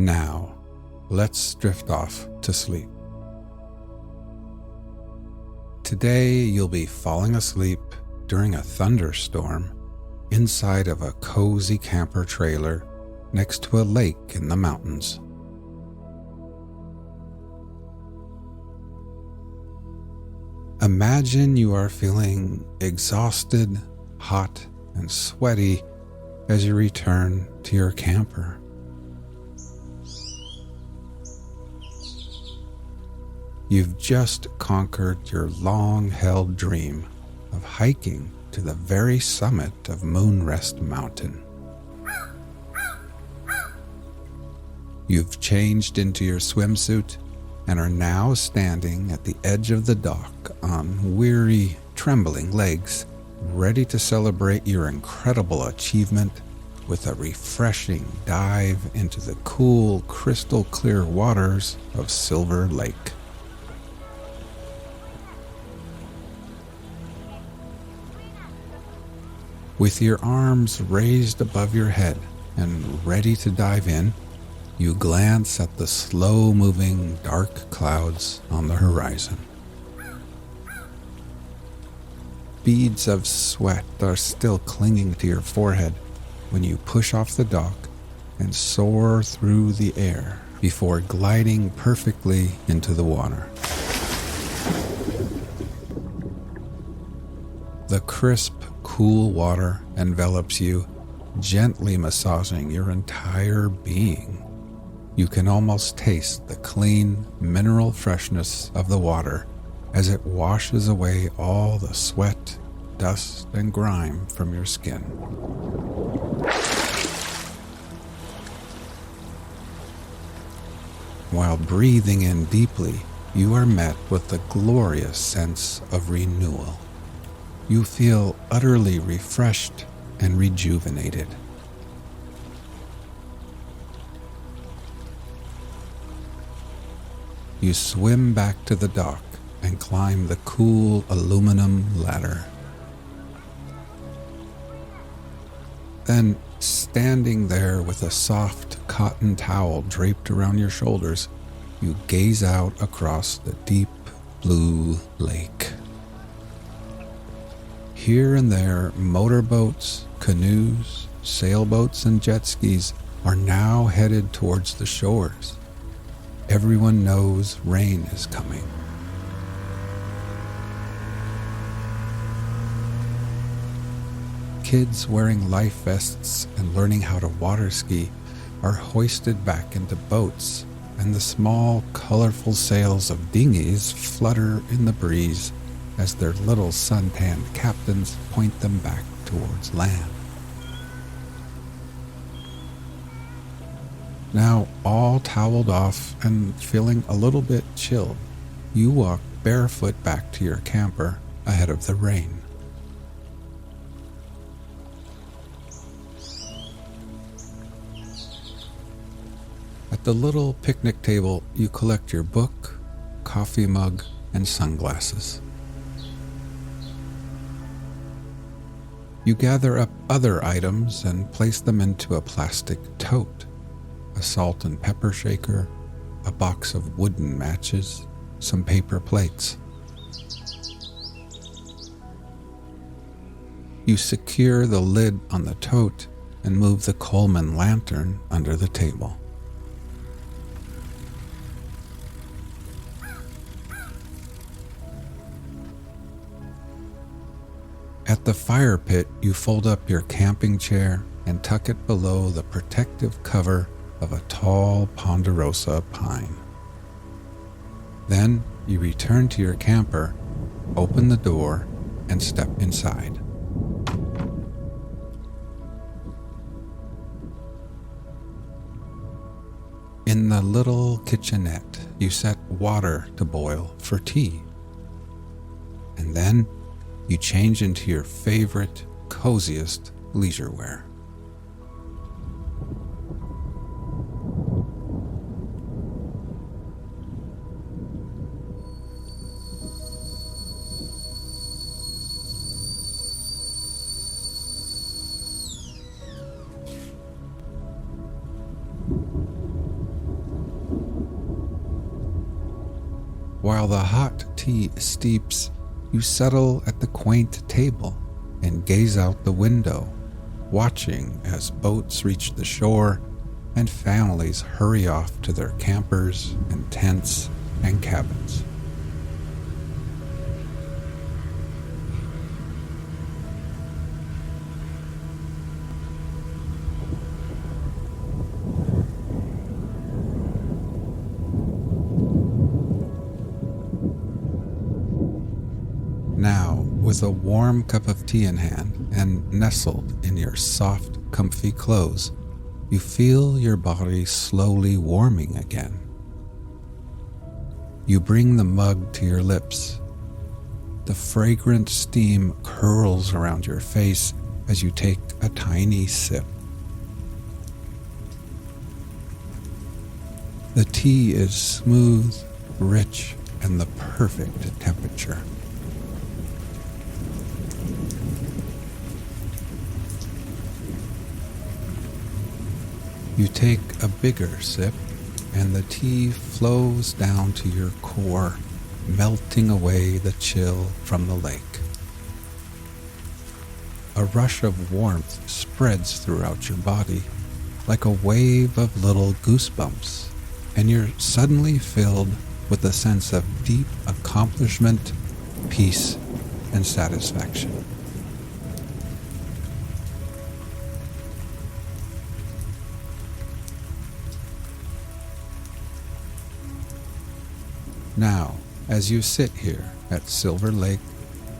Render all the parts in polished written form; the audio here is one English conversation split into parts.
Now, let's drift off to sleep. Today, you'll be falling asleep during a thunderstorm inside of a cozy camper trailer next to a lake in the mountains. Imagine you are feeling exhausted, hot, and sweaty as you return to your camper. You've just conquered your long-held dream of hiking to the very summit of Moonrest Mountain. You've changed into your swimsuit and are now standing at the edge of the dock on weary, trembling legs, ready to celebrate your incredible achievement with a refreshing dive into the cool, crystal-clear waters of Silver Lake. With your arms raised above your head and ready to dive in, you glance at the slow-moving dark clouds on the horizon. Beads of sweat are still clinging to your forehead when you push off the dock and soar through the air before gliding perfectly into the water. The crisp, cool water envelops you, gently massaging your entire being. You can almost taste the clean, mineral freshness of the water as it washes away all the sweat, dust, and grime from your skin. While breathing in deeply, you are met with the glorious sense of renewal. You feel utterly refreshed and rejuvenated. You swim back to the dock and climb the cool aluminum ladder. Then, standing there with a soft cotton towel draped around your shoulders, you gaze out across the deep blue lake. Here and there, motorboats, canoes, sailboats, and jet skis are now headed towards the shores. Everyone knows rain is coming. Kids wearing life vests and learning how to water ski are hoisted back into boats, and the small, colorful sails of dinghies flutter in the breeze as their little suntanned captains point them back towards land. Now, all toweled off and feeling a little bit chilled, you walk barefoot back to your camper ahead of the rain. At the little picnic table, you collect your book, coffee mug, and sunglasses. You gather up other items and place them into a plastic tote. A salt and pepper shaker, a box of wooden matches, some paper plates. You secure the lid on the tote and move the Coleman lantern under the table. At the fire pit, you fold up your camping chair and tuck it below the protective cover of a tall ponderosa pine. Then you return to your camper, open the door, and step inside. In the little kitchenette, you set water to boil for tea. And then you change into your favorite, coziest leisure wear. while the hot tea steeps, you settle at the quaint table and gaze out the window, watching as boats reach the shore and families hurry off to their campers and tents and cabins. Now, with a warm cup of tea in hand and nestled in your soft, comfy clothes, you feel your body slowly warming again. You bring the mug to your lips. The fragrant steam curls around your face as you take a tiny sip. The tea is smooth, rich, and the perfect temperature. You take a bigger sip, and the tea flows down to your core, melting away the chill from the lake. A rush of warmth spreads throughout your body, like a wave of little goosebumps, and you're suddenly filled with a sense of deep accomplishment, peace, and satisfaction. Now, as you sit here at Silver Lake,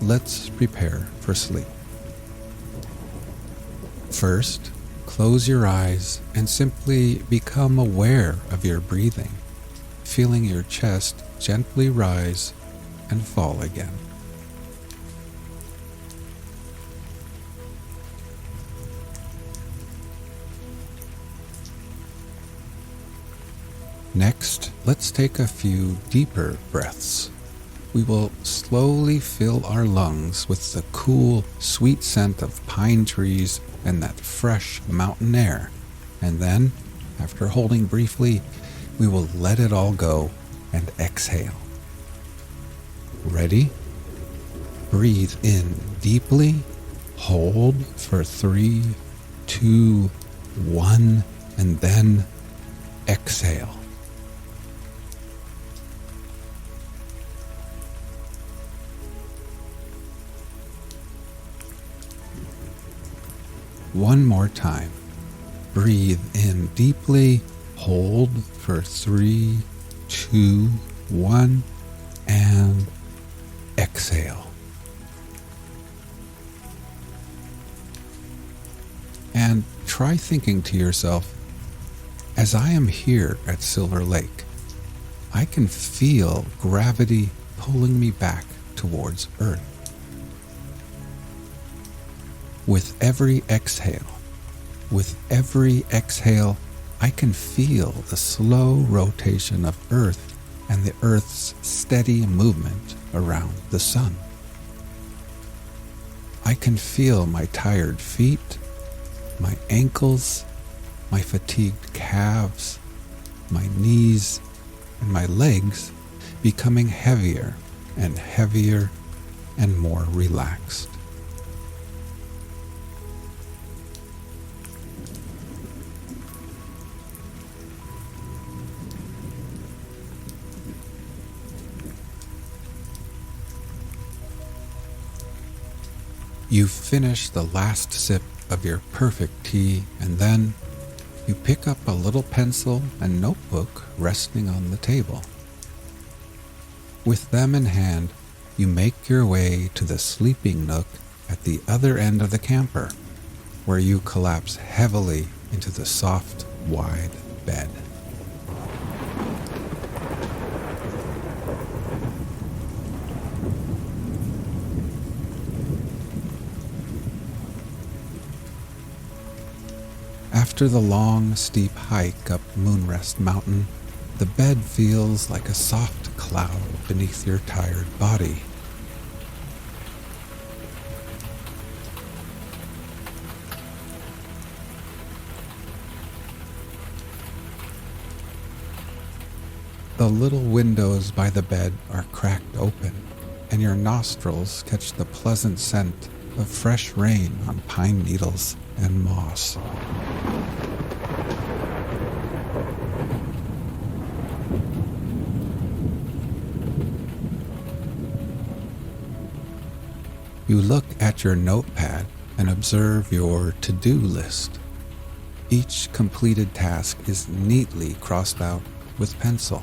let's prepare for sleep. First, close your eyes and simply become aware of your breathing, feeling your chest gently rise and fall again. Next, let's take a few deeper breaths. We will slowly fill our lungs with the cool, sweet scent of pine trees and that fresh mountain air. And then, after holding briefly, we will let it all go and exhale. Ready? Breathe in deeply, hold for 3, 2, 1, and then exhale. One more time. Breathe in deeply, hold for 3, 2, 1, and exhale. And try thinking to yourself, as I am here at Silver Lake, I can feel gravity pulling me back towards Earth. With every exhale, I can feel the slow rotation of Earth and the Earth's steady movement around the sun. I can feel my tired feet, my ankles, my fatigued calves, my knees, and my legs becoming heavier and heavier and more relaxed. You finish the last sip of your perfect tea, and then you pick up a little pencil and notebook resting on the table. With them in hand, you make your way to the sleeping nook at the other end of the camper, where you collapse heavily into the soft, wide bed. After the long, steep hike up Moonrest Mountain, the bed feels like a soft cloud beneath your tired body. The little windows by the bed are cracked open, and your nostrils catch the pleasant scent of fresh rain on pine needles and moss. You look at your notepad and observe your to-do list. Each completed task is neatly crossed out with pencil.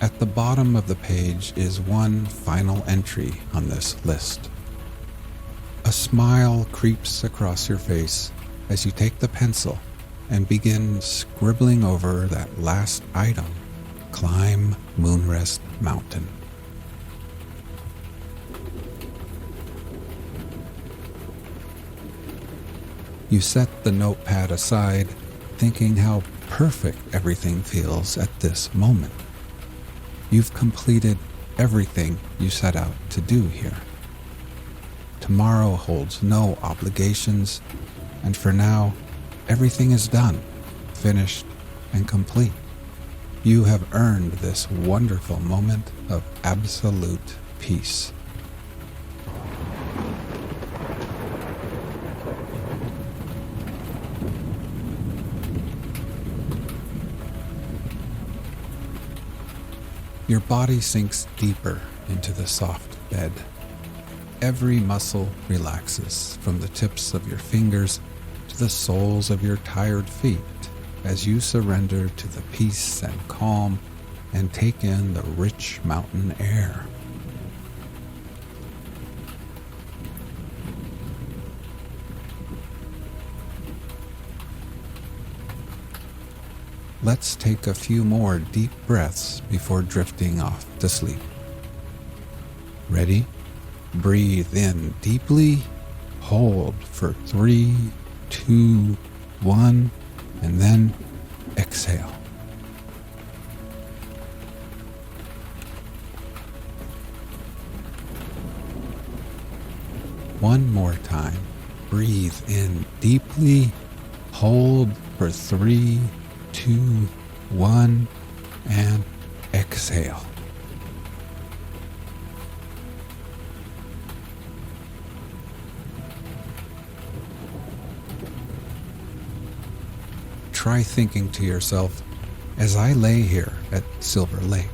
At the bottom of the page is one final entry on this list. A smile creeps across your face as you take the pencil and begin scribbling over that last item: climb Moonrest Mountain. You set the notepad aside, thinking how perfect everything feels at this moment. You've completed everything you set out to do here. Tomorrow holds no obligations, and for now, everything is done, finished, and complete. You have earned this wonderful moment of absolute peace. Your body sinks deeper into the soft bed. Every muscle relaxes from the tips of your fingers to the soles of your tired feet as you surrender to the peace and calm and take in the rich mountain air. Let's take a few more deep breaths before drifting off to sleep. Ready? Breathe in deeply, hold for 3, 2, 1, and then exhale. One more time. Breathe in deeply, hold for 3, 2, 1, and exhale. Try thinking to yourself, as I lay here at Silver Lake,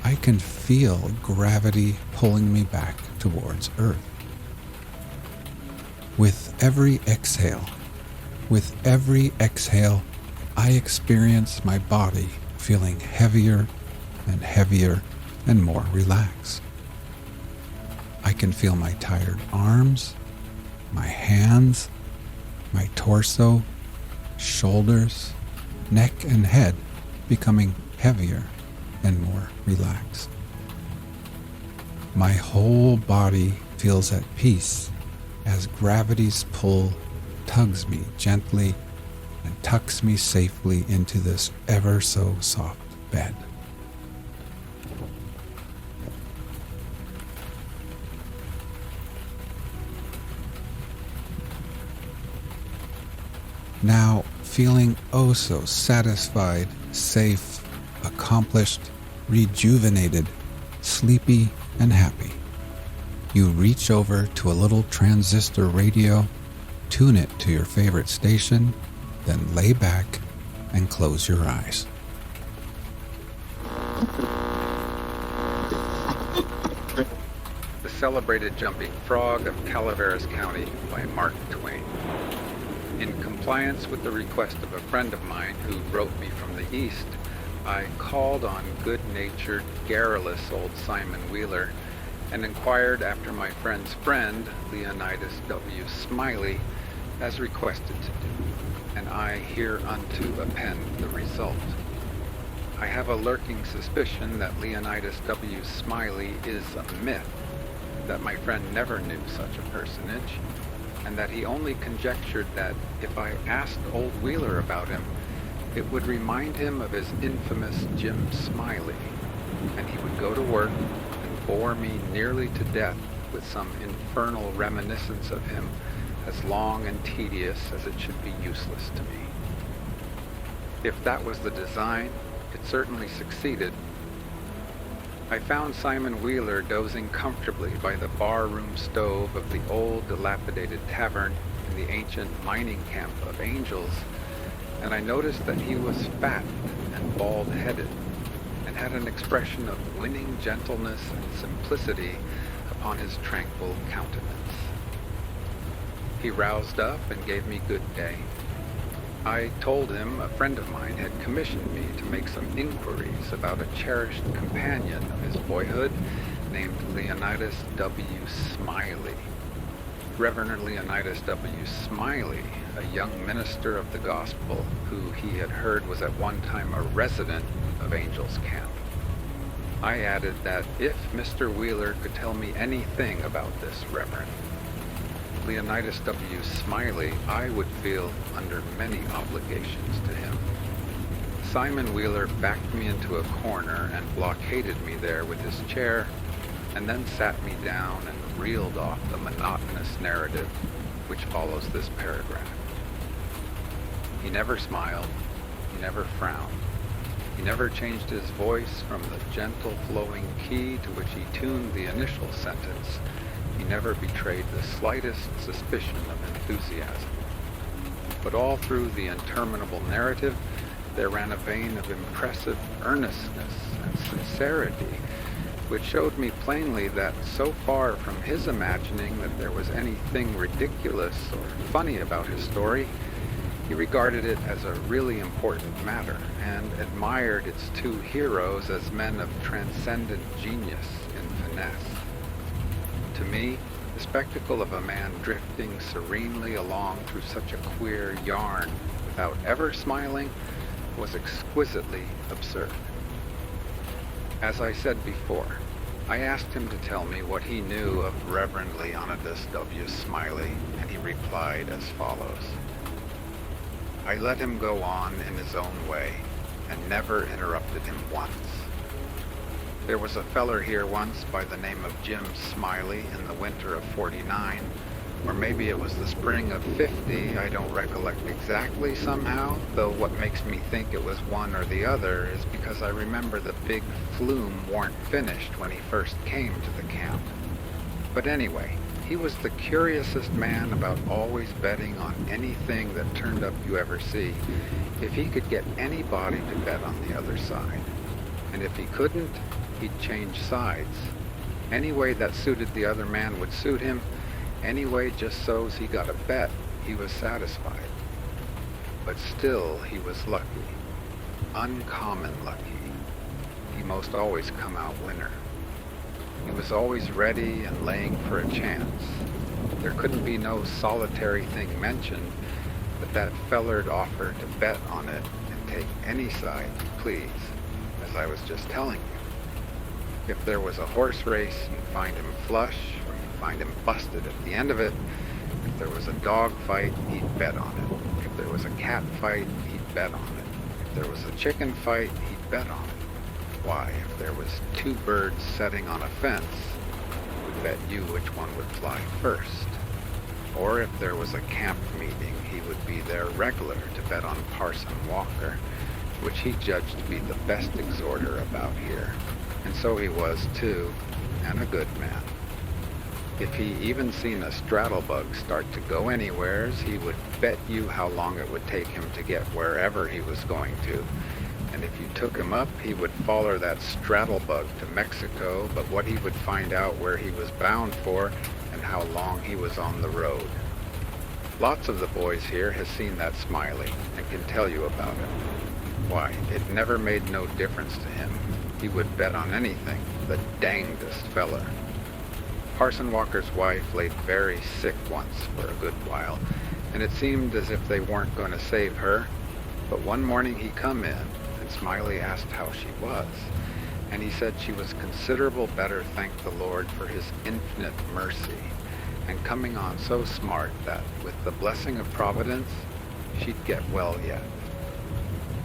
I can feel gravity pulling me back towards Earth. With every exhale, I experience my body feeling heavier and heavier and more relaxed. I can feel my tired arms, my hands, my torso, shoulders, neck, and head becoming heavier and more relaxed. My whole body feels at peace as gravity's pull tugs me gently and tucks me safely into this ever so soft bed. Now, feeling oh so satisfied, safe, accomplished, rejuvenated, sleepy, and happy, you reach over to a little transistor radio, tune it to your favorite station, then lay back and close your eyes. The Celebrated Jumping Frog of Calaveras County by Mark Twain. In compliance with the request of a friend of mine who wrote me from the East, I called on good-natured, garrulous old Simon Wheeler and inquired after my friend's friend, Leonidas W. Smiley, as requested to do, and I hereunto append the result. I have a lurking suspicion that Leonidas W. Smiley is a myth, that my friend never knew such a personage, and that he only conjectured that if I asked old Wheeler about him, it would remind him of his infamous Jim Smiley, and he would go to work and bore me nearly to death with some infernal reminiscence of him as long and tedious as it should be useless to me. If that was the design, It certainly succeeded. I found Simon Wheeler dozing comfortably by the bar-room stove of the old, dilapidated tavern in the ancient mining camp of Angels, and I noticed that he was fat and bald-headed, and had an expression of winning gentleness and simplicity upon his tranquil countenance. He roused up and gave me good day. I told him a friend of mine had commissioned me to make some inquiries about a cherished companion of his boyhood named Leonidas W. Smiley. Reverend Leonidas W. Smiley, a young minister of the gospel who he had heard was at one time a resident of Angels Camp. I added that if Mr. Wheeler could tell me anything about this reverend, Leonidas W. Smiley, I would feel under many obligations to him. Simon Wheeler backed me into a corner and blockaded me there with his chair, and then sat me down and reeled off the monotonous narrative which follows this paragraph. He never smiled, he never frowned, he never changed his voice from the gentle flowing key to which he tuned the initial sentence. He never betrayed the slightest suspicion of enthusiasm. But all through the interminable narrative, there ran a vein of impressive earnestness and sincerity, which showed me plainly that so far from his imagining that there was anything ridiculous or funny about his story, he regarded it as a really important matter and admired its two heroes as men of transcendent genius and finesse. To me, the spectacle of a man drifting serenely along through such a queer yarn without ever smiling was exquisitely absurd. As I said before, I asked him to tell me what he knew of Reverend Leonidas W. Smiley, and he replied as follows. I let him go on in his own way and never interrupted him once. There was a feller here once by the name of Jim Smiley in the winter of '49, or maybe it was the spring of '50, I don't recollect exactly somehow, though what makes me think it was one or the other is because I remember the big flume weren't finished when he first came to the camp. But anyway, he was the curiousest man about always betting on anything that turned up you ever see, if he could get anybody to bet on the other side. And if he couldn't, he'd change sides. Any way that suited the other man would suit him. Anyway, just so's he got a bet, he was satisfied. But still, he was lucky. Uncommon lucky. He most always come out winner. He was always ready and laying for a chance. There couldn't be no solitary thing mentioned, but that feller'd offer to bet on it and take any side you please, as I was just telling you. If there was a horse race, you'd find him flush, or you'd find him busted at the end of it. If there was a dog fight, he'd bet on it. If there was a cat fight, he'd bet on it. If there was a chicken fight, he'd bet on it. Why, if there was two birds setting on a fence, he'd bet you which one would fly first. Or if there was a camp meeting, he would be there regular to bet on Parson Walker, which he judged to be the best exhorter about here. And so he was, too, and a good man. If he even seen a straddlebug start to go anywheres, he would bet you how long it would take him to get wherever he was going to. And if you took him up, he would foller that straddlebug to Mexico, but what he would find out where he was bound for and how long he was on the road. Lots of the boys here has seen that Smiley and can tell you about it. Why, it never made no difference to him. He would bet on anything, the dangdest feller. Parson Walker's wife laid very sick once for a good while, and it seemed as if they weren't going to save her. But one morning he come in, and Smiley asked how she was, and he said she was considerable better, thank the Lord for his infinite mercy, and coming on so smart that, with the blessing of Providence, she'd get well yet.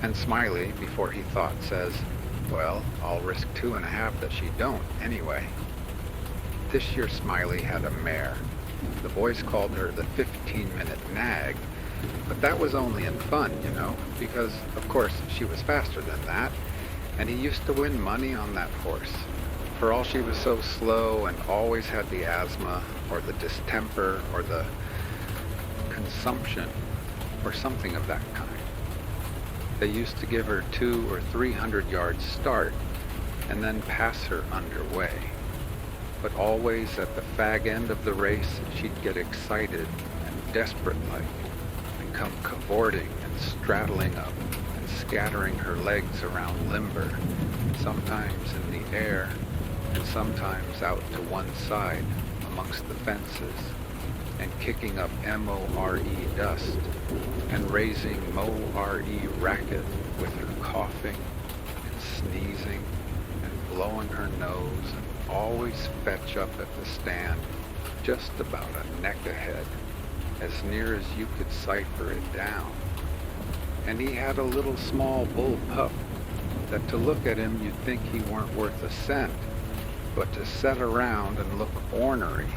And Smiley, before he thought, says, well, I'll risk 2.5 that she don't, anyway. This year Smiley had a mare. The boys called her the 15-minute nag, but that was only in fun, you know, because, of course, she was faster than that, And he used to win money on that horse. For all she was so slow and always had the asthma or the distemper or the consumption or something of that kind. They used to give her 200 or 300 yards start and then pass her underway. But always at the fag end of the race, she'd get excited and desperate-like and come cavorting and straddling up and scattering her legs around limber, sometimes in the air and sometimes out to one side amongst the fences, and kicking up M-O-R-E dust and raising M-O-R-E racket with her coughing and sneezing and blowing her nose, and always fetch up at the stand just about a neck ahead, as near as you could cipher it down. And he had a little small bull pup that to look at him you'd think he weren't worth a cent, but to set around and look ornery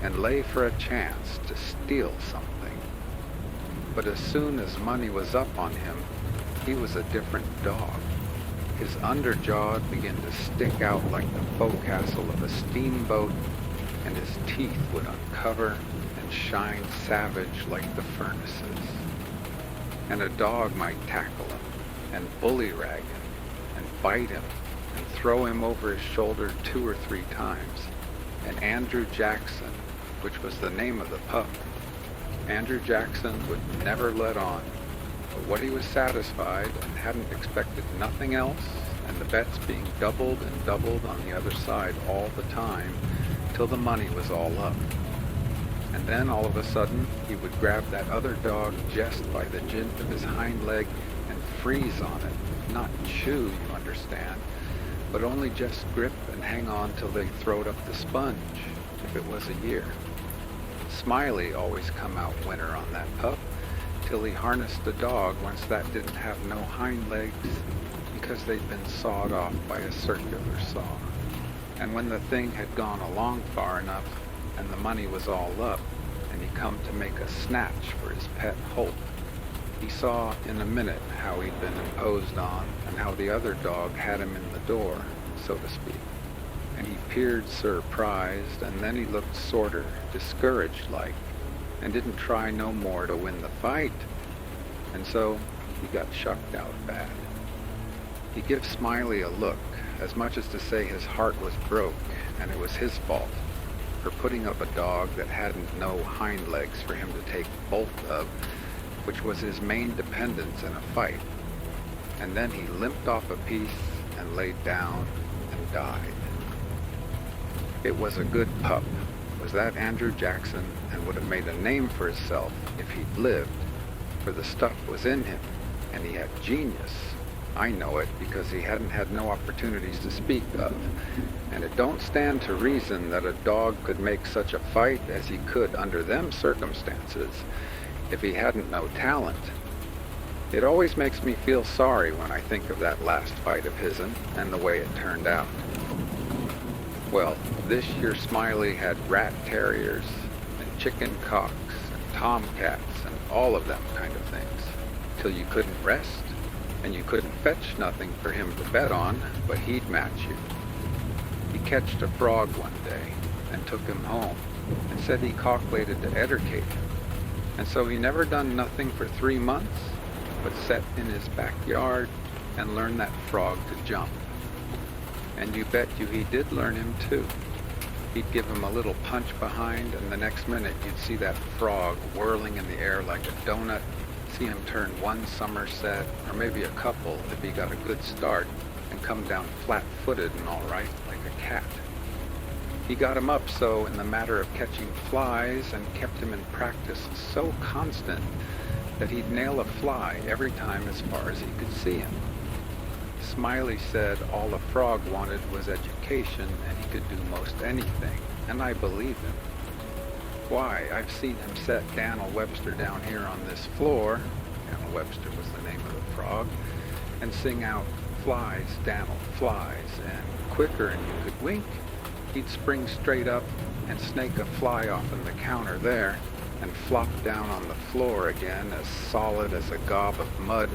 and lay for a chance to steal something. But as soon as money was up on him, he was a different dog. His underjaw began to stick out like the forecastle of a steamboat, and his teeth would uncover and shine savage like the furnaces. And a dog might tackle him and bullyrag him and bite him and throw him over his shoulder 2 or 3 times. And Andrew Jackson, which was the name of the pup, Andrew Jackson would never let on. But what he was satisfied and hadn't expected nothing else, and the bets being doubled and doubled on the other side all the time, till the money was all up. And then all of a sudden, he would grab that other dog just by the jint of his hind leg and freeze on it. Not chew, you understand, but only just grip and hang on till they throwed up the sponge, if it was a year. Smiley always come out winner on that pup, till he harnessed the dog once that didn't have no hind legs, because they'd been sawed off by a circular saw. And when the thing had gone along far enough, and the money was all up, and he come to make a snatch for his pet Holt, he saw in a minute how he'd been imposed on, and how the other dog had him in the door, so to speak. And he peered surprised, and then he looked sorter discouraged-like, and didn't try no more to win the fight. And so he got shucked out bad. He give Smiley a look, as much as to say his heart was broke, and it was his fault, for putting up a dog that hadn't no hind legs for him to take both of, which was his main dependence in a fight. And then he limped off a piece and laid down and died. It was a good pup, was that Andrew Jackson, and would have made a name for himself if he'd lived, for the stuff was in him, and he had genius. I know it because he hadn't had no opportunities to speak of, and it don't stand to reason that a dog could make such a fight as he could under them circumstances if he hadn't no talent. It always makes me feel sorry when I think of that last fight of his'n and the way it turned out. Well, this year Smiley had rat terriers and chicken cocks and tomcats and all of them kind of things, till you couldn't rest, and you couldn't fetch nothing for him to bet on, but he'd match you. He catched a frog one day and took him home and said he calculated to educate him. And so he never done nothing for 3 months, but set in his backyard and learned that frog to jump. And you bet you he did learn him too. He'd give him a little punch behind, and the next minute you'd see that frog whirling in the air like a donut, see him turn one somerset, or maybe a couple if he got a good start, and come down flat-footed and all right, like a cat. He got him up so in the matter of catching flies, and kept him in practice so constant that he'd nail a fly every time as far as he could see him. Smiley said all a frog wanted was education, and he could do most anything, and I believe him. Why, I've seen him set Dan'l Webster down here on this floor, Dan'l Webster was the name of the frog, and sing out, "Flies, Dan'l, flies," and quicker'n you could wink, he'd spring straight up and snake a fly off in the counter there, and flop down on the floor again as solid as a gob of mud,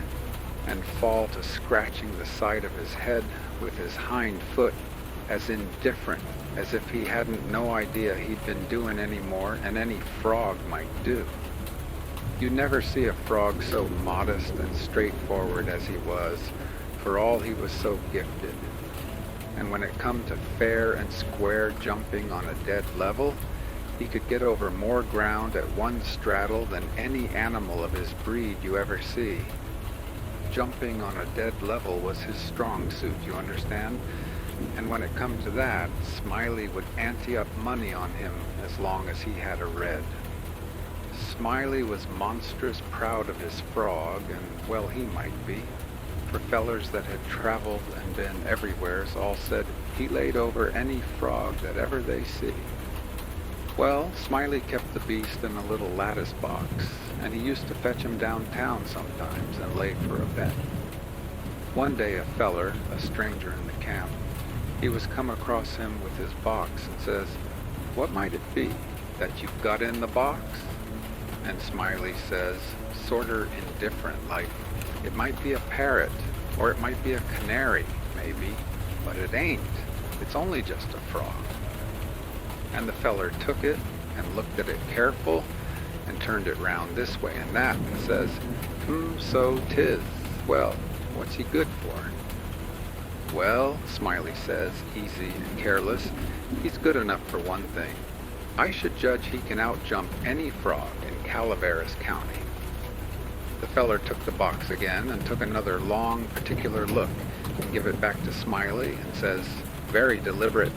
and fall to scratching the side of his head with his hind foot, as indifferent as if he hadn't no idea he'd been doing any more than any frog might do. You never see a frog so modest and straightforward as he was, for all he was so gifted. And when it come to fair and square jumping on a dead level, he could get over more ground at one straddle than any animal of his breed you ever see. Jumping on a dead level was his strong suit, you understand? And when it come to that, Smiley would ante up money on him as long as he had a red. Smiley was monstrous proud of his frog, and well he might be, for fellers that had traveled and been everywheres all said he laid over any frog that ever they see. Well, Smiley kept the beast in a little lattice box, and he used to fetch him downtown sometimes and lay for a bet. One day a feller, a stranger in the camp, he was come across him with his box and says, "What might it be that you've got in the box?" And Smiley says, sorter indifferent like, "It might be a parrot, or it might be a canary, maybe, but it ain't. It's only just a frog." And the feller took it and looked at it careful and turned it round this way and that and says, "So 'tis. Well, what's he good for?" "Well," Smiley says, easy and careless, "he's good enough for one thing. I should judge he can outjump any frog in Calaveras County." The feller took the box again and took another long, particular look and give it back to Smiley and says, very deliberate,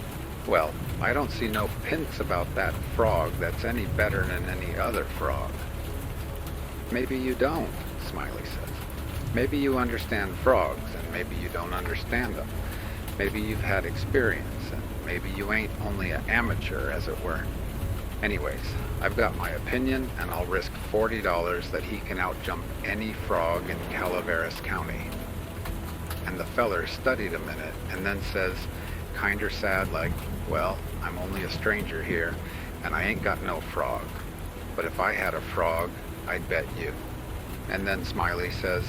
"Well, I don't see no pints about that frog that's any better than any other frog." "Maybe you don't," Smiley says. "Maybe you understand frogs, and maybe you don't understand them. Maybe you've had experience, and maybe you ain't only an amateur, as it were. Anyways, I've got my opinion, and I'll risk $40 that he can outjump any frog in Calaveras County." And the feller studied a minute, and then says, kinder sad like, "Well, I'm only a stranger here, and I ain't got no frog. But if I had a frog, I'd bet you." And then Smiley says,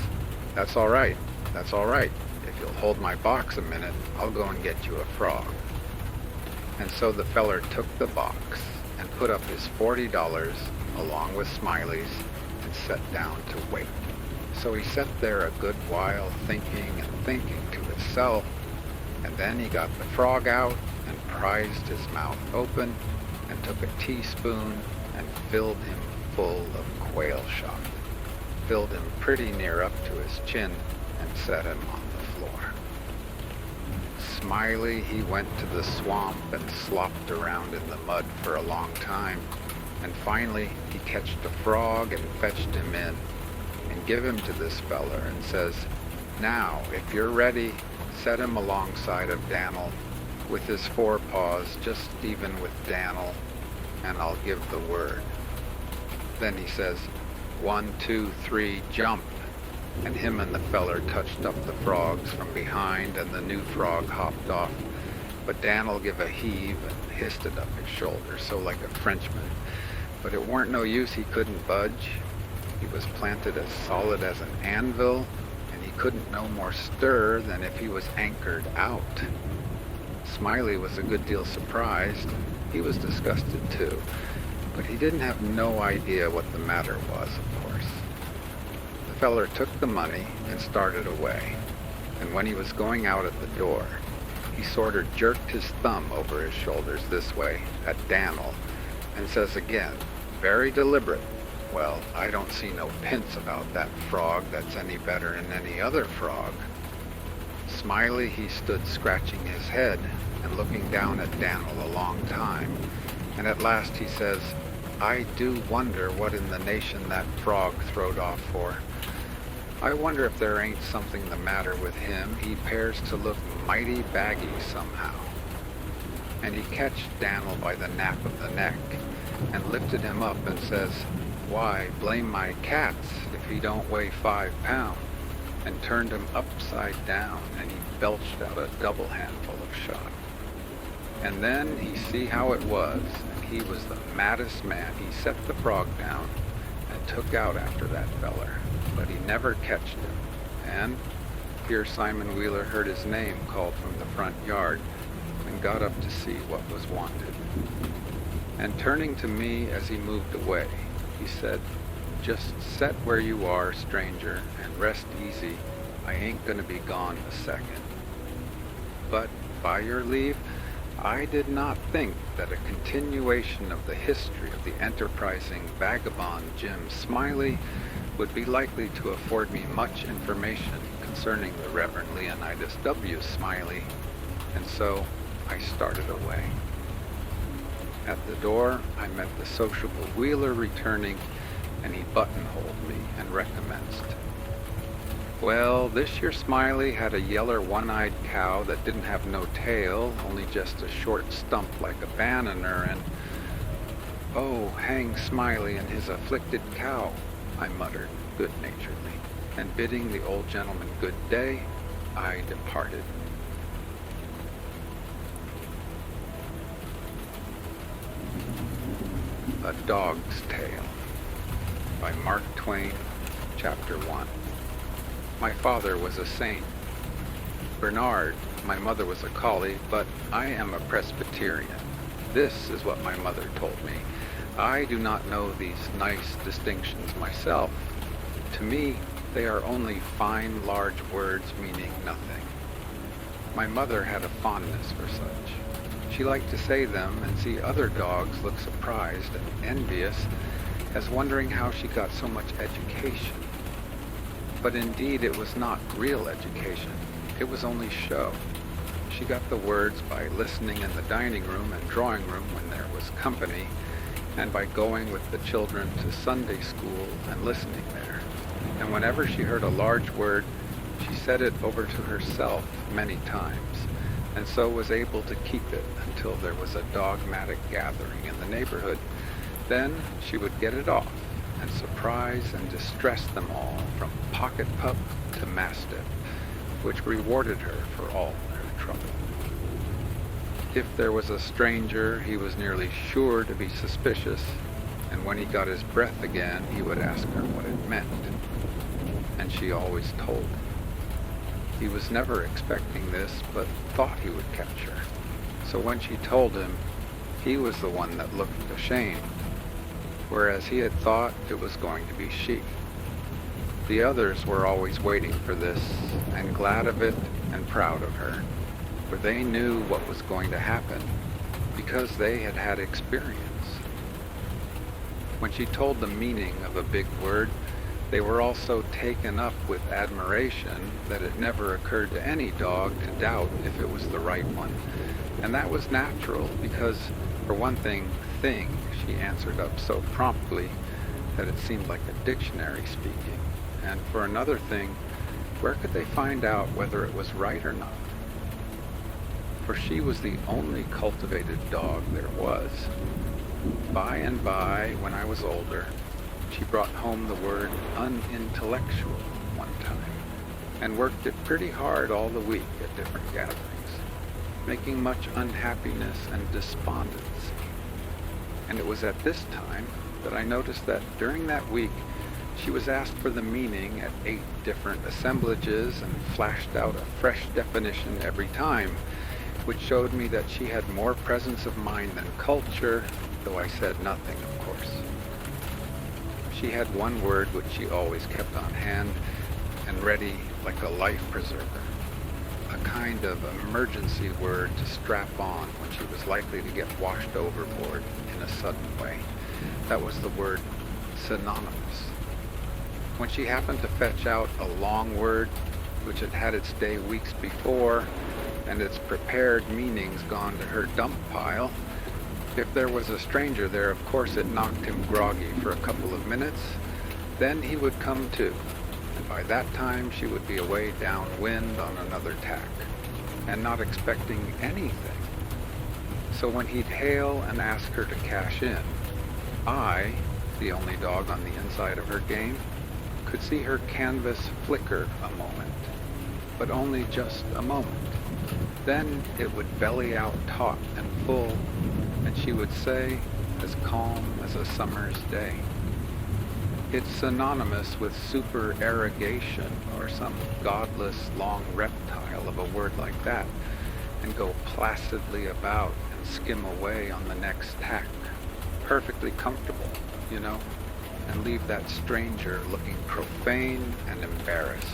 That's all right. If you'll hold my box a minute, I'll go and get you a frog." And so the feller took the box and put up his $40 along with Smiley's and sat down to wait. So he sat there a good while thinking to himself, and then he got the frog out and prized his mouth open and took a teaspoon and filled him full of quail shot. Filled him pretty near up to his chin and set him on the floor. Smiley, he went to the swamp and slopped around in the mud for a long time, and finally he catched a frog and fetched him in and give him to this feller and says, "Now, if you're ready, set him alongside of Dan'l with his forepaws just even with Dan'l, and I'll give the word." Then he says, 1, 2, 3, jump. And him and the feller touched up the frogs from behind, and the new frog hopped off. But Dan'l give a heave and hissed it up his shoulder, so like a Frenchman. But it weren't no use, he couldn't budge. He was planted as solid as an anvil, and he couldn't no more stir than if he was anchored out. Smiley was a good deal surprised. He was disgusted too, but he didn't have no idea what the matter was, of course. The feller took the money and started away, and when he was going out at the door, he sorter jerked his thumb over his shoulders this way at Dan'l and says again, very deliberate, "Well, I don't see no pints about that frog that's any better than any other frog." Smiley, he stood scratching his head and looking down at Dan'l a long time, and at last he says, "I do wonder what in the nation that frog throwed off for. I wonder if there ain't something the matter with him. He 'pears to look mighty baggy somehow." And he catched Dan'l by the nape of the neck and lifted him up and says, "Why, blame my cats if he don't weigh 5 pounds, and turned him upside down, and he belched out a double handful of shot. And then he see how it was, and he was the maddest man. He set the frog down and took out after that feller, but he never catched him. and here Simon Wheeler heard his name called from the front yard and got up to see what was wanted. And turning to me as he moved away, he said, "Just set where you are, stranger, and rest easy. I ain't gonna be gone a second." But, by your leave, I did not think that a continuation of the history of the enterprising vagabond Jim Smiley would be likely to afford me much information concerning the Reverend Leonidas W. Smiley, and so I started away. At the door, I met the sociable Wheeler returning, and he buttonholed me and recommenced. "Well, this year Smiley had a yeller one-eyed cow that didn't have no tail, only just a short stump like a bananer, and—" "Oh, hang Smiley and his afflicted cow," I muttered good-naturedly, and bidding the old gentleman good day, I departed. A Dog's Tale by Mark Twain, Chapter 1. My father was a saint. Bernard, my mother was a collie, but I am a Presbyterian. This is what my mother told me. I do not know these nice distinctions myself. To me, they are only fine, large words meaning nothing. My mother had a fondness for such. She liked to say them and see other dogs look surprised and envious, as wondering how she got so much education. But indeed it was not real education. It was only show. She got the words by listening in the dining room and drawing room when there was company, and by going with the children to Sunday school and listening there. And whenever she heard a large word, she said it over to herself many times, and so was able to keep it until there was a dogmatic gathering in the neighborhood. Then she would get it off and surprise and distress them all, from pocket pup to mastiff, which rewarded her for all their trouble. If there was a stranger, he was nearly sure to be suspicious, and when he got his breath again, he would ask her what it meant, and she always told him. He was never expecting this, but thought he would catch her. So when she told him, he was the one that looked ashamed, whereas he had thought it was going to be she. The others were always waiting for this, and glad of it and proud of her, for they knew what was going to happen, because they had had experience. When she told the meaning of a big word, they were all so taken up with admiration that it never occurred to any dog to doubt if it was the right one. And that was natural because, for one thing, she answered up so promptly that it seemed like a dictionary speaking. And for another thing, where could they find out whether it was right or not? For she was the only cultivated dog there was. By and by, when I was older, she brought home the word unintellectual one time, and worked it pretty hard all the week at different gatherings, making much unhappiness and despondency. And it was at this time that I noticed that during that week she was asked for the meaning at 8 different assemblages and flashed out a fresh definition every time, which showed me that she had more presence of mind than culture, though I said nothing, of course. She had one word which she always kept on hand and ready like a life preserver, a kind of emergency word to strap on when she was likely to get washed overboard in a sudden way. That was the word synonymous. When she happened to fetch out a long word which had had its day weeks before and its prepared meanings gone to her dump pile, if there was a stranger there, of course it knocked him groggy for a couple of minutes. Then he would come to, and by that time she would be away downwind on another tack, and not expecting anything. So when he'd hail and ask her to cash in, I, the only dog on the inside of her game, could see her canvas flicker a moment, but only just a moment. Then it would belly out taut and full, and she would say, as calm as a summer's day, It's synonymous with supererogation or some godless long reptile of a word like that, and go placidly about and skim away on the next tack, perfectly comfortable, and leave that stranger looking profane and embarrassed,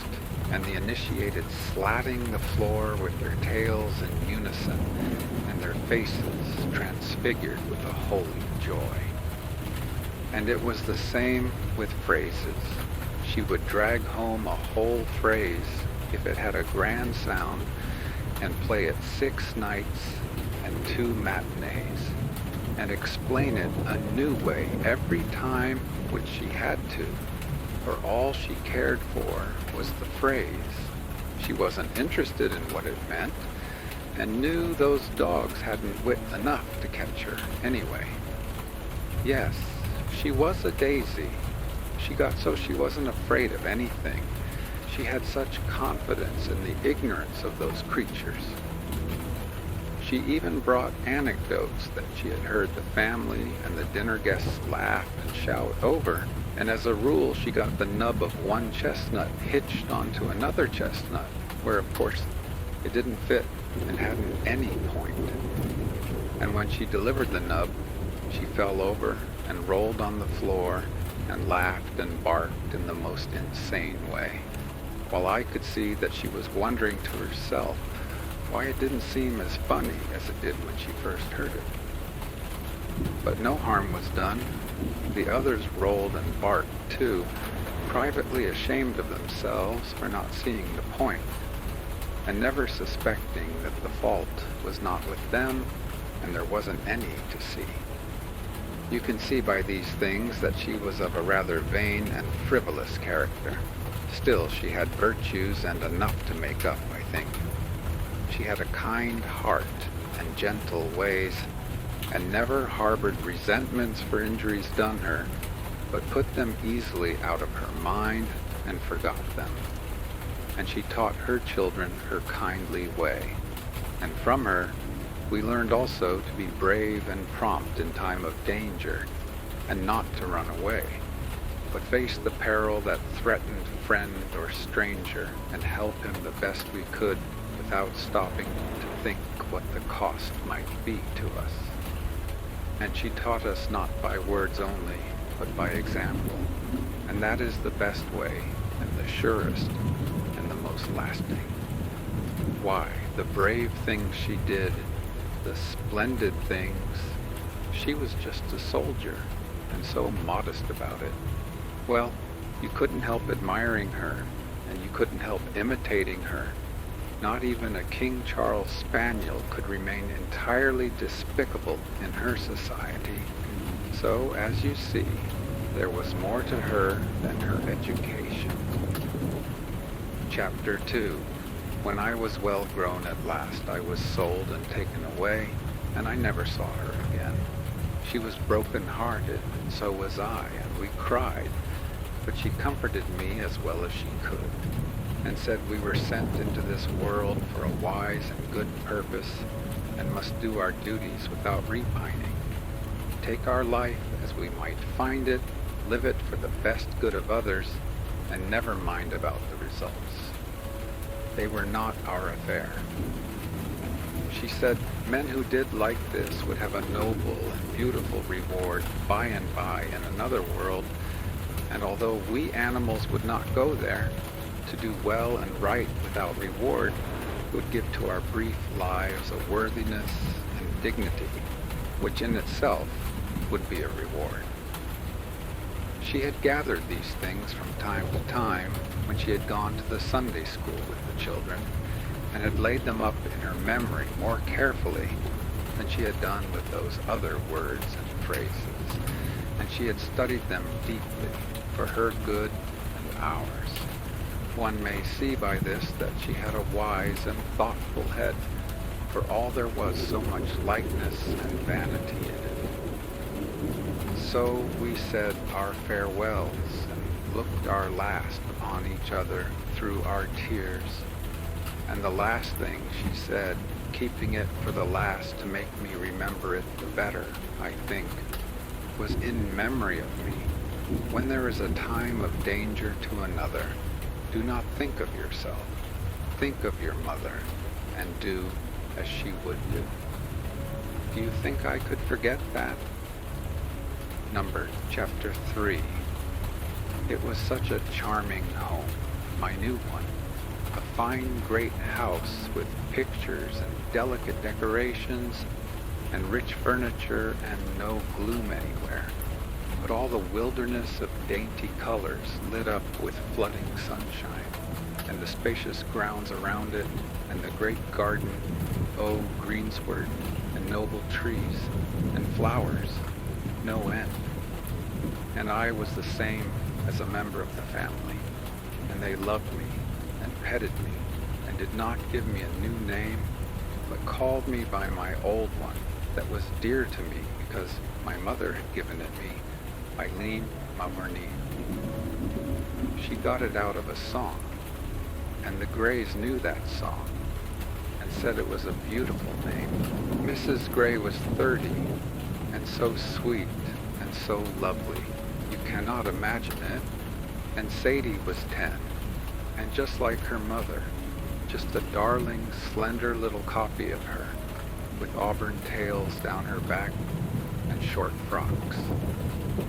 and the initiated slatting the floor with their tails in unison, and their faces transfigured with a holy joy. And it was the same with phrases. She would drag home a whole phrase if it had a grand sound and play it 6 nights and 2 matinees, and explain it a new way every time, which she had to, for all she cared for was the phrase. She wasn't interested in what it meant, and knew those dogs hadn't wit enough to catch her anyway. Yes, she was a daisy. She got so she wasn't afraid of anything. She had such confidence in the ignorance of those creatures. She even brought anecdotes that she had heard the family and the dinner guests laugh and shout over, and as a rule she got the nub of one chestnut hitched onto another chestnut, where of course it didn't fit and hadn't any point. And when she delivered the nub, she fell over and rolled on the floor and laughed and barked in the most insane way, while I could see that she was wondering to herself why it didn't seem as funny as it did when she first heard it. But no harm was done. The others rolled and barked too, privately ashamed of themselves for not seeing the point, and never suspecting that the fault was not with them and there wasn't any to see. You can see by these things that she was of a rather vain and frivolous character. Still, she had virtues and enough to make up, I think. She had a kind heart and gentle ways, and never harbored resentments for injuries done her, but put them easily out of her mind and forgot them. And she taught her children her kindly way, and from her we learned also to be brave and prompt in time of danger, and not to run away, but face the peril that threatened friend or stranger, and help him the best we could without stopping to think what the cost might be to us. And she taught us not by words only, but by example, and that is the best way, and the surest, and the most lasting. Why, the brave things she did, the splendid things, she was just a soldier, and so modest about it. Well, you couldn't help admiring her, and you couldn't help imitating her. Not even a King Charles spaniel could remain entirely despicable in her society. So, as you see, there was more to her than her education. Chapter 2. When I was well grown at last, I was sold and taken away, and I never saw her again. She was broken-hearted, and so was I, and we cried, but she comforted me as well as she could, and said we were sent into this world for a wise and good purpose, and must do our duties without repining. Take our life as we might find it, live it for the best good of others, and never mind about the results. They were not our affair. She said men who did like this would have a noble and beautiful reward by and by in another world, and although we animals would not go there, to do well and right without reward would give to our brief lives a worthiness and dignity, which in itself would be a reward. She had gathered these things from time to time when she had gone to the Sunday school with the children, and had laid them up in her memory more carefully than she had done with those other words and phrases, and she had studied them deeply for her good and ours. One may see by this that she had a wise and thoughtful head, for all there was so much likeness and vanity in it. So we said our farewells and looked our last upon each other through our tears. And the last thing she said, keeping it for the last to make me remember it the better, I think, was in memory of me, When there is a time of danger to another, do not think of yourself. Think of your mother, and do as she would do. Do you think I could forget that? Number chapter 3. It was such a charming home, my new one. A fine great house with pictures and delicate decorations and rich furniture and no gloom anywhere, but all the wilderness of dainty colors lit up with flooding sunshine, and the spacious grounds around it, and the great garden, oh, greensward, and noble trees, and flowers, no end. And I was the same as a member of the family, and they loved me, and petted me, and did not give me a new name, but called me by my old one that was dear to me because my mother had given it me, Eileen Mavourneen. She got it out of a song, and the Grays knew that song, and said it was a beautiful name. Mrs. Gray was 30, and so sweet, and so lovely, you cannot imagine it, and Sadie was 10, and just like her mother, just a darling, slender little copy of her, with auburn tails down her back and short frocks.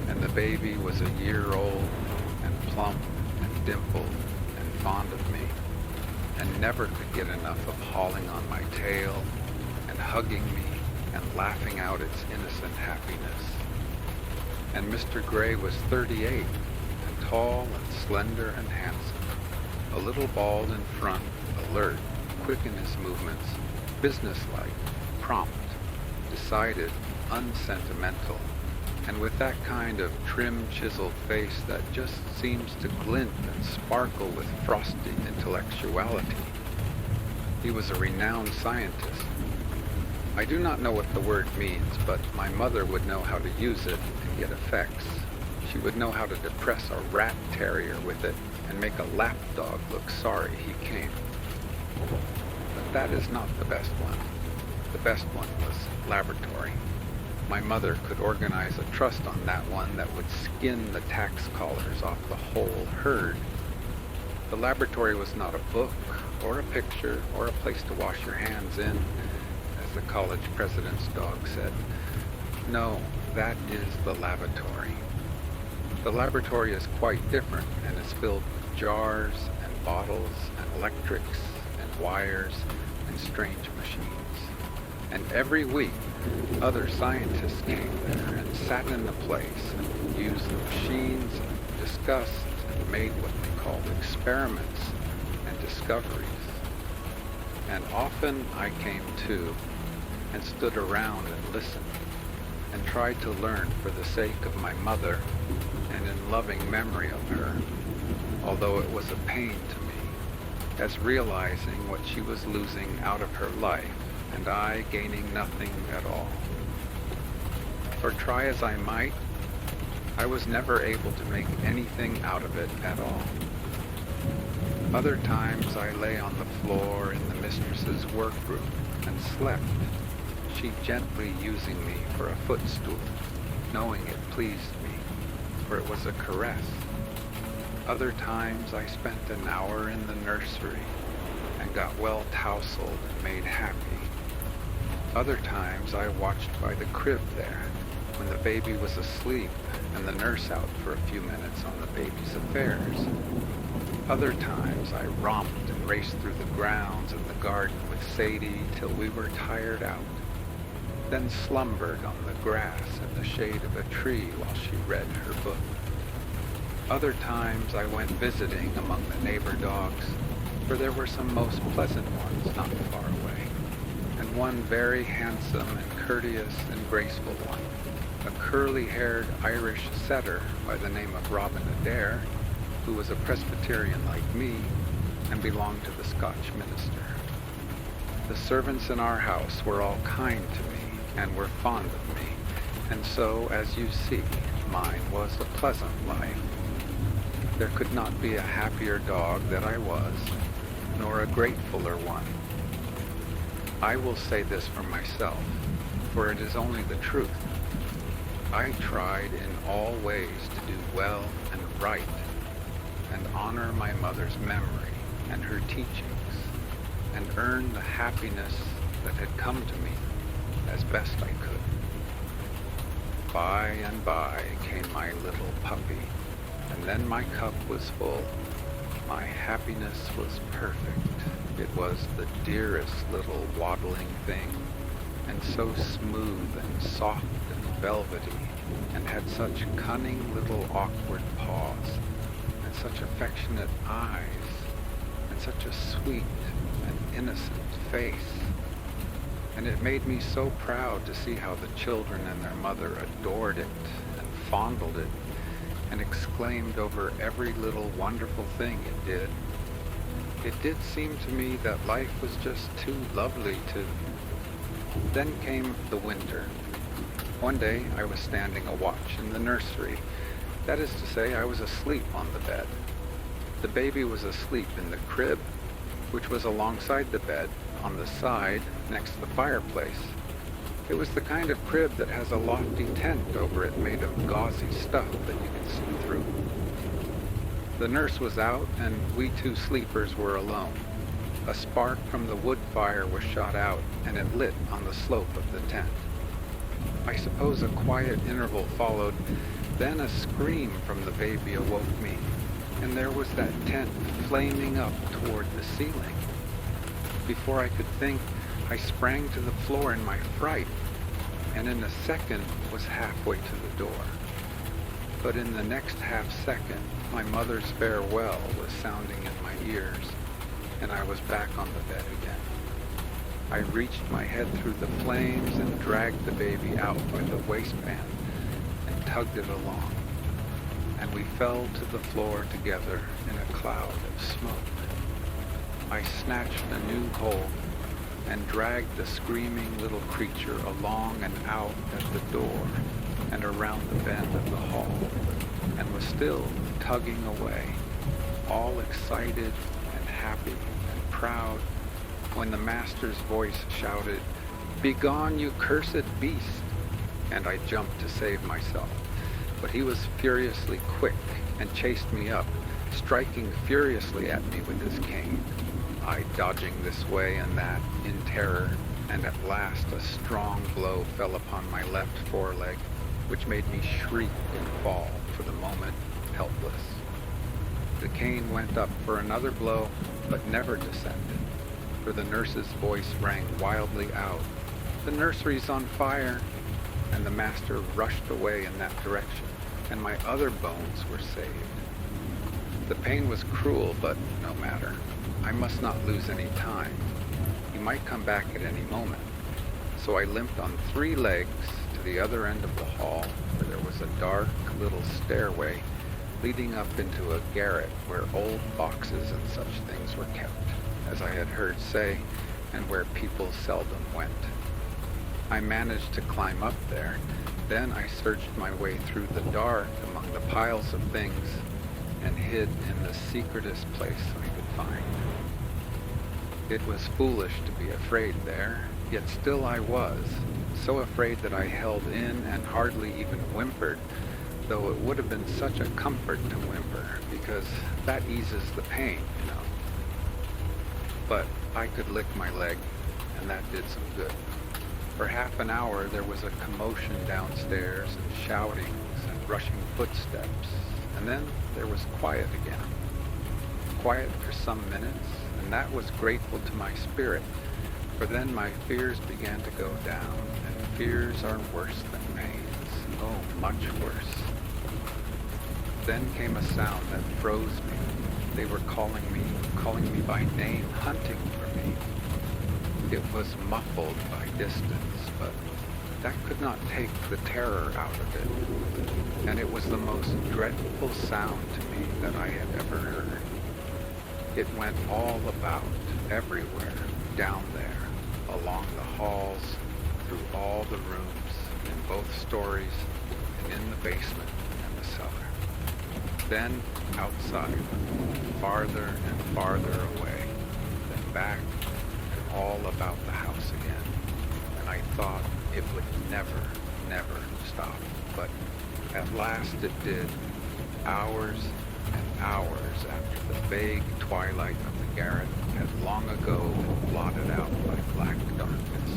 And the baby was a year old, and plump, and dimpled, and fond of me, and never could get enough of hauling on my tail, and hugging me, and laughing out its innocent happiness. And Mr. Gray was 38, and tall, and slender, and handsome, a little bald in front, alert, quick in his movements, businesslike, prompt, decided, unsentimental, and with that kind of trim, chiseled face that just seems to glint and sparkle with frosty intellectuality. He was a renowned scientist. I do not know what the word means, but my mother would know how to use it and get effects. She would know how to depress a rat terrier with it and make a lapdog look sorry he came. But that is not the best one. The best one was laboratory. My mother could organize a trust on that one that would skin the tax collars off the whole herd. The laboratory was not a book, or a picture, or a place to wash your hands in, as the college president's dog said. No, that is the lavatory. The laboratory is quite different, and is filled with jars, and bottles, and electrics, and wires, and strange machines. And every week, other scientists came there and sat in the place and used the machines and discussed and made what they called experiments and discoveries. And often I came too and stood around and listened and tried to learn for the sake of my mother and in loving memory of her, although it was a pain to me, as realizing what she was losing out of her life and I gaining nothing at all. For try as I might, I was never able to make anything out of it at all. Other times I lay on the floor in the mistress's workroom and slept, she gently using me for a footstool, knowing it pleased me, for it was a caress. Other times I spent an hour in the nursery and got well tousled and made happy. Other times I watched by the crib there when the baby was asleep and the nurse out for a few minutes on the baby's affairs. Other times I romped and raced through the grounds and the garden with Sadie till we were tired out, then slumbered on the grass in the shade of a tree while she read her book. Other times I went visiting among the neighbor dogs, for there were some most pleasant ones not far away, and one very handsome and courteous and graceful one, a curly-haired Irish setter by the name of Robin Adair, who was a Presbyterian like me and belonged to the Scotch minister. The servants in our house were all kind to me and were fond of me, and so, as you see, mine was a pleasant life. There could not be a happier dog that I was, nor a gratefuller one. I will say this for myself, for it is only the truth. I tried in all ways to do well and right, and honor my mother's memory and her teachings, and earn the happiness that had come to me as best I could. By and by came my little puppy, and then my cup was full. My happiness was perfect. It was the dearest little waddling thing, and so smooth and soft and velvety, and had such cunning little awkward paws, and such affectionate eyes, and such a sweet and innocent face. And it made me so proud to see how the children and their mother adored it and fondled it and exclaimed over every little wonderful thing it did. It did seem to me that life was just too lovely to... Then came the winter. One day I was standing a watch in the nursery. That is to say, I was asleep on the bed. The baby was asleep in the crib, which was alongside the bed, on the side next to the fireplace. It was the kind of crib that has a lofty tent over it made of gauzy stuff that you can see through. The nurse was out, and we two sleepers were alone. A spark from the wood fire was shot out, and it lit on the slope of the tent. I suppose a quiet interval followed, then a scream from the baby awoke me, and there was that tent flaming up toward the ceiling. Before I could think, I sprang to the floor in my fright, and in a second was halfway to the door. But in the next half second, my mother's farewell was sounding in my ears, and I was back on the bed again. I reached my head through the flames and dragged the baby out by the waistband and tugged it along, and we fell to the floor together in a cloud of smoke. I snatched a new hold and dragged the screaming little creature along and out at the door and around the bend of the hall, and was still tugging away, all excited and happy and proud, when the master's voice shouted, "Begone, you cursed beast!" And I jumped to save myself, but he was furiously quick and chased me up, striking furiously at me with his cane. I dodging this way and that in terror, and at last a strong blow fell upon my left foreleg, which made me shriek and fall, for the moment, helpless. The cane went up for another blow, but never descended, for the nurse's voice rang wildly out, "The nursery's on fire!" And the master rushed away in that direction, and my other bones were saved. The pain was cruel, but no matter. I must not lose any time. He might come back at any moment. So I limped on 3 legs to the other end of the hall, where there was a dark little stairway leading up into a garret where old boxes and such things were kept, as I had heard say, and where people seldom went. I managed to climb up there. Then I searched my way through the dark among the piles of things and hid in the secretest place I could find. It was foolish to be afraid there, yet still I was, so afraid that I held in and hardly even whimpered, though it would have been such a comfort to whimper, because that eases the pain, you know. But I could lick my leg, and that did some good. For half an hour there was a commotion downstairs, and shoutings and rushing footsteps, and then there was quiet again. Quiet for some minutes, and that was grateful to my spirit, for then my fears began to go down, and fears are worse than pains, oh, much worse. Then came a sound that froze me. They were calling me by name, hunting for me. It was muffled by distance, but that could not take the terror out of it, and it was the most dreadful sound to me that I had ever heard. It went all about, everywhere, down there, along the halls, through all the rooms, in both stories, and in the basement and the cellar. Then outside, farther and farther away, then back and all about the house again. And I thought it would never, never stop. but at last it did, hours and hours after the vague twilight of the garret had long ago been blotted out by black darkness.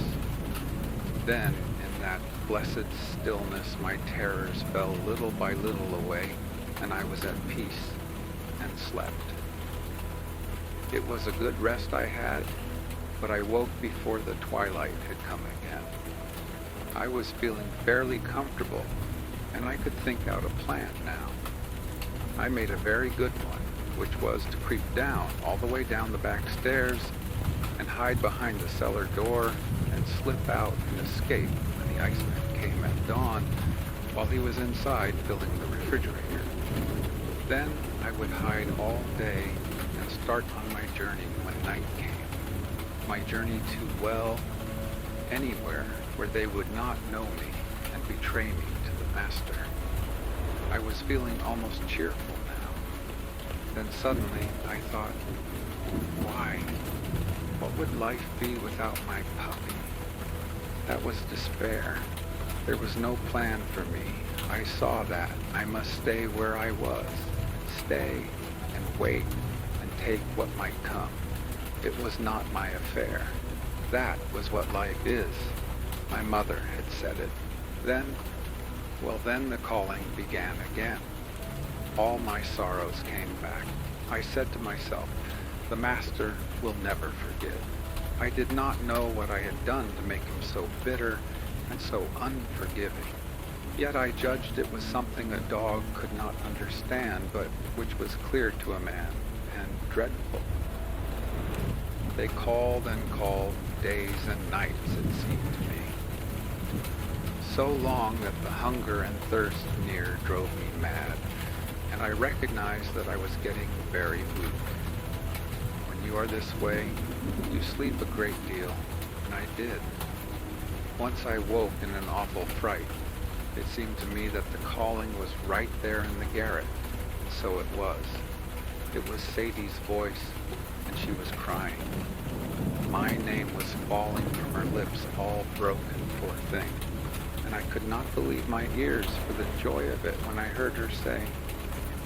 Then, in that blessed stillness, my terrors fell little by little away, and I was at peace and slept. It was a good rest I had, but I woke before the twilight had come again. I was feeling fairly comfortable, and I could think out a plan now. I made a very good one, which was to creep down, all the way down the back stairs, and hide behind the cellar door, and slip out and escape when the iceman came at dawn, while he was inside filling the refrigerator. Then I would hide all day and start on my journey when night came. My journey to, well, anywhere where they would not know me and betray me to the master. I was feeling almost cheerful now. Then suddenly I thought, why? What would life be without my puppy? That was despair. There was no plan for me. I saw that. I must stay where I was. Stay and wait and take what might come. It was not my affair. That was what life is. My mother had said it. Then the calling began again. All my sorrows came back. I said to myself, the master will never forgive. I did not know what I had done to make him so bitter and so unforgiving. Yet I judged it was something a dog could not understand, but which was clear to a man, and dreadful. They called and called, days and nights, it seemed to me. So long that the hunger and thirst near drove me mad, and I recognized that I was getting very weak. When you are this way, you sleep a great deal, and I did. Once I woke in an awful fright. It seemed to me that the calling was right there in the garret, and so it was. It was Sadie's voice, and she was crying. My name was falling from her lips, all broken, poor thing, and I could not believe my ears for the joy of it when I heard her say,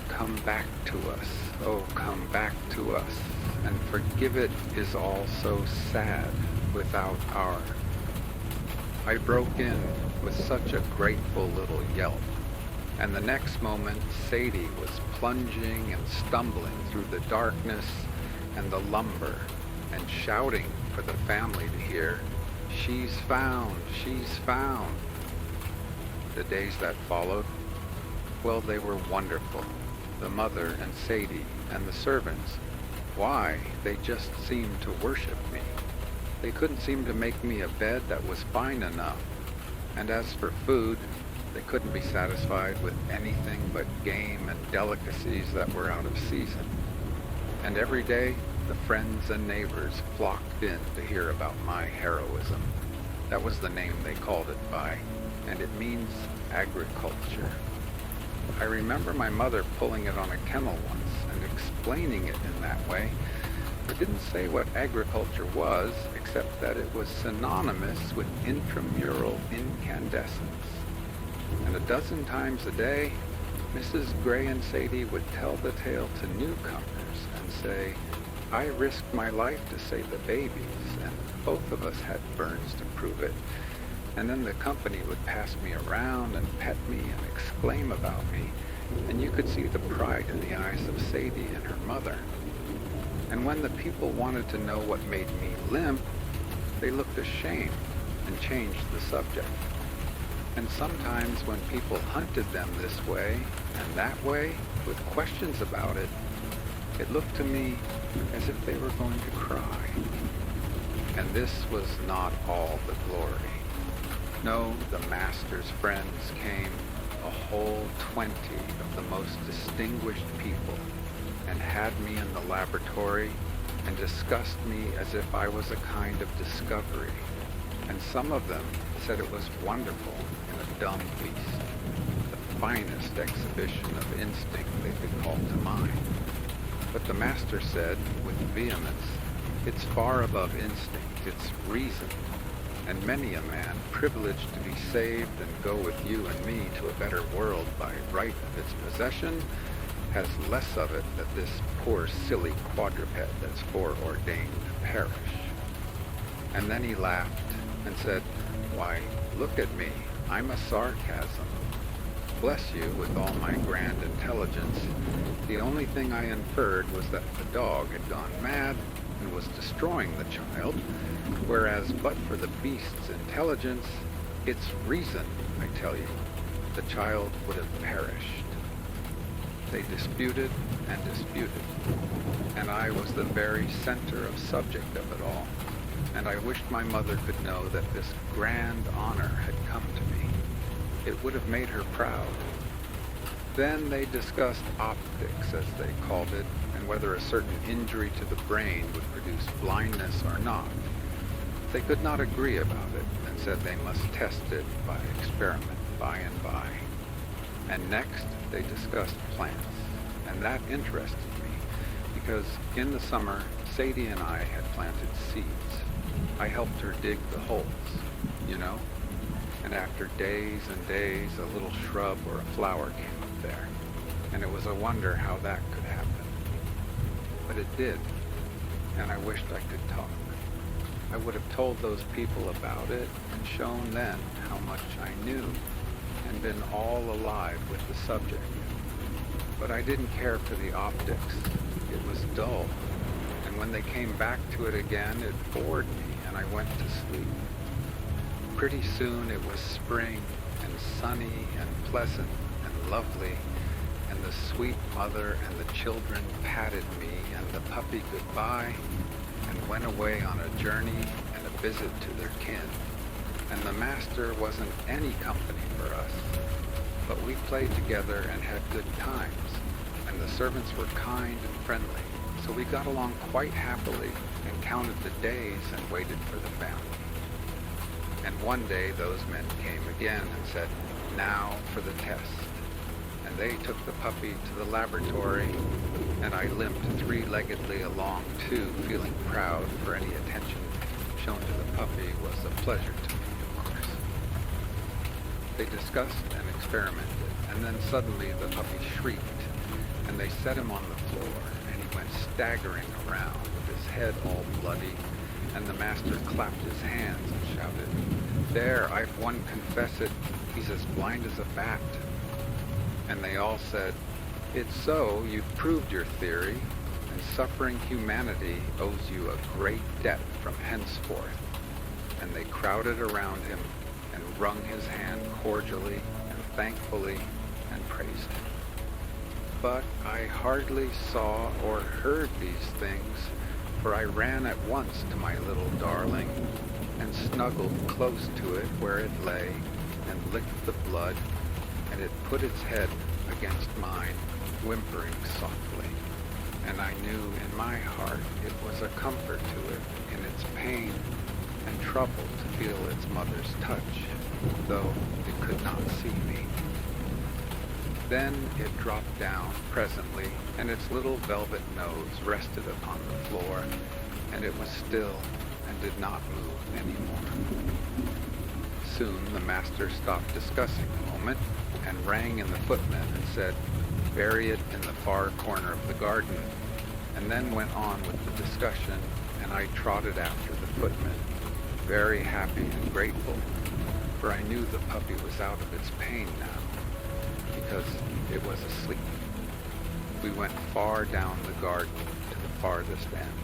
"Come back to us, oh, come back to us, and forgive it is all so sad without our." I broke in with such a grateful little yelp, and the next moment Sadie was plunging and stumbling through the darkness and the lumber and shouting for the family to hear, "She's found, she's found." The days that followed, well, they were wonderful. The mother and Sadie and the servants, why, they just seemed to worship me. They couldn't seem to make me a bed that was fine enough. And as for food, they couldn't be satisfied with anything but game and delicacies that were out of season. And every day, the friends and neighbors flocked in to hear about my heroism. That was the name they called it by, and it means agriculture. I remember my mother pulling it on a kennel once and explaining it in that way. It didn't say what agriculture was, except that it was synonymous with intramural incandescence. And a dozen times a day, Mrs. Gray and Sadie would tell the tale to newcomers and say, "I risked my life to save the babies, and both of us had burns to prove it." And then the company would pass me around and pet me and exclaim about me, and you could see the pride in the eyes of Sadie and her mother. And when the people wanted to know what made me limp, they looked ashamed and changed the subject. And sometimes when people hunted them this way and that way with questions about it, it looked to me as if they were going to cry. And this was not all the glory. No, the master's friends came, a whole 20 of the most distinguished people, and had me in the laboratory and discussed me as if I was a kind of discovery. And some of them said it was wonderful in a dumb beast, the finest exhibition of instinct they could call to mind. But the master said, with vehemence, "It's far above instinct, it's reason. and many a man, privileged to be saved and go with you and me to a better world by right of its possession, has less of it than this poor silly quadruped that's foreordained to perish. And then he laughed and said, "Why, look at me, I'm a sarcasm. Bless you with all my grand intelligence. The only thing I inferred was that the dog had gone mad and was destroying the child, whereas but for the beast's intelligence, its reason, I tell you, the child would have perished." They disputed and disputed, and I was the very center of subject of it all, and I wished my mother could know that this grand honor had come to me. It would have made her proud. Then they discussed optics, as they called it, and whether a certain injury to the brain would produce blindness or not. They could not agree about it, and said they must test it by experiment by and by. And next they discussed plants, and that interested me, because in the summer Sadie and I had planted seeds. I helped her dig the holes, you know, and after days and days a little shrub or a flower came up there, and it was a wonder how that could happen. But it did, and I wished I could talk. I would have told those people about it and shown then how much I knew and been all alive with the subject. But I didn't care for the optics. It was dull, and when they came back to it again, it bored me, and I went to sleep. Pretty soon it was spring, and sunny and pleasant and lovely, and the sweet mother and the children patted me and the puppy goodbye and went away on a journey and a visit to their kin. And the master wasn't any company for us, but we played together and had good times, and the servants were kind and friendly, so we got along quite happily and counted the days and waited for the family. And one day those men came again and said, "Now for the test." And they took the puppy to the laboratory, and I limped three-leggedly along too, feeling proud, for any attention shown to the puppy was a pleasure to me, of course. They discussed and experimented, and then suddenly the puppy shrieked, and they set him on the floor, and he went staggering around with his head all bloody, and the master clapped his hands and shouted, "There, I've one confess it, he's as blind as a bat." And they all said, "It's so, you've proved your theory, and suffering humanity owes you a great debt from henceforth." And they crowded around him and wrung his hand cordially and thankfully and praised him. But I hardly saw or heard these things, for I ran at once to my little darling and snuggled close to it where it lay and licked the blood, and it put its head against mine, whimpering softly, and I knew in my heart it was a comfort to it in its pain and trouble to feel its mother's touch, though it could not see me. Then it dropped down presently, and its little velvet nose rested upon the floor, and it was still and did not move any more. Soon the master stopped discussing a moment and rang in the footman and said, "Bury it in the far corner of the garden," and then went on with the discussion, and I trotted after the footman, very happy and grateful, for I knew the puppy was out of its pain now, because it was asleep. We went far down the garden to the farthest end,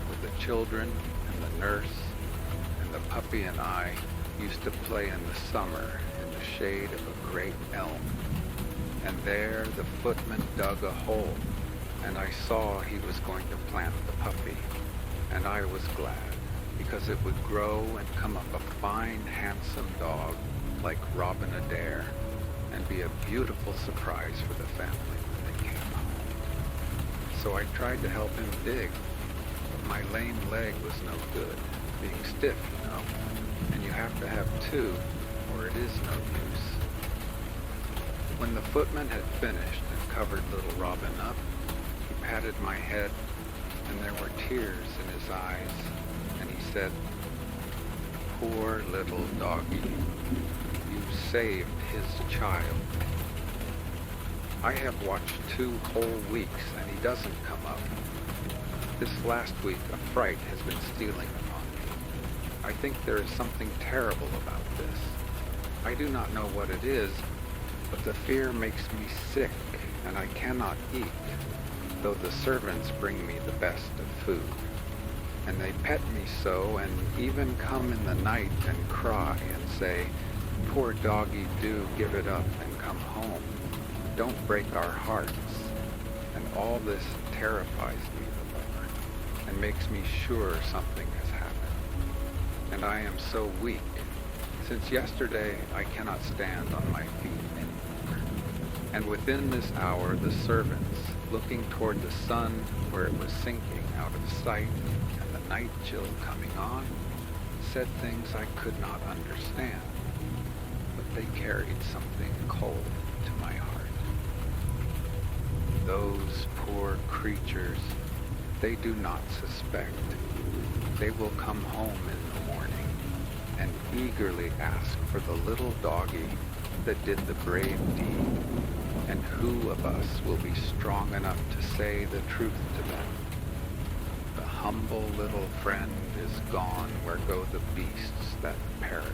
where the children and the nurse and the puppy and I used to play in the summer in the shade of a great elm. And there the footman dug a hole, and I saw he was going to plant the puppy, and I was glad, because it would grow and come up a fine, handsome dog like Robin Adair, and be a beautiful surprise for the family when they came home. So I tried to help him dig, but my lame leg was no good, being stiff, you know, and you have to have two, or it is no use. When the footman had finished and covered little Robin up, he patted my head, and there were tears in his eyes, and he said, Poor little doggy. You saved his child. I have watched 2 whole weeks and he doesn't come up. This last week a fright has been stealing upon me. I think there is something terrible about this. I do not know what it is, but the fear makes me sick and I cannot eat, though the servants bring me the best of food. And they pet me so and even come in the night and cry and say, "Poor doggy, do give it up and come home. Don't break our hearts." And all this terrifies me the more and makes me sure something has happened. And I am so weak. Since yesterday I cannot stand on my feet anymore. And within this hour the servants, looking toward the sun where it was sinking out of sight and the night chill coming on, said things I could not understand, but they carried something cold to my heart. Those poor creatures, they do not suspect. They will come home in the morning and eagerly ask for the little doggy that did the brave deed. And who of us will be strong enough to say the truth to them? The humble little friend is gone where go the beasts that perish.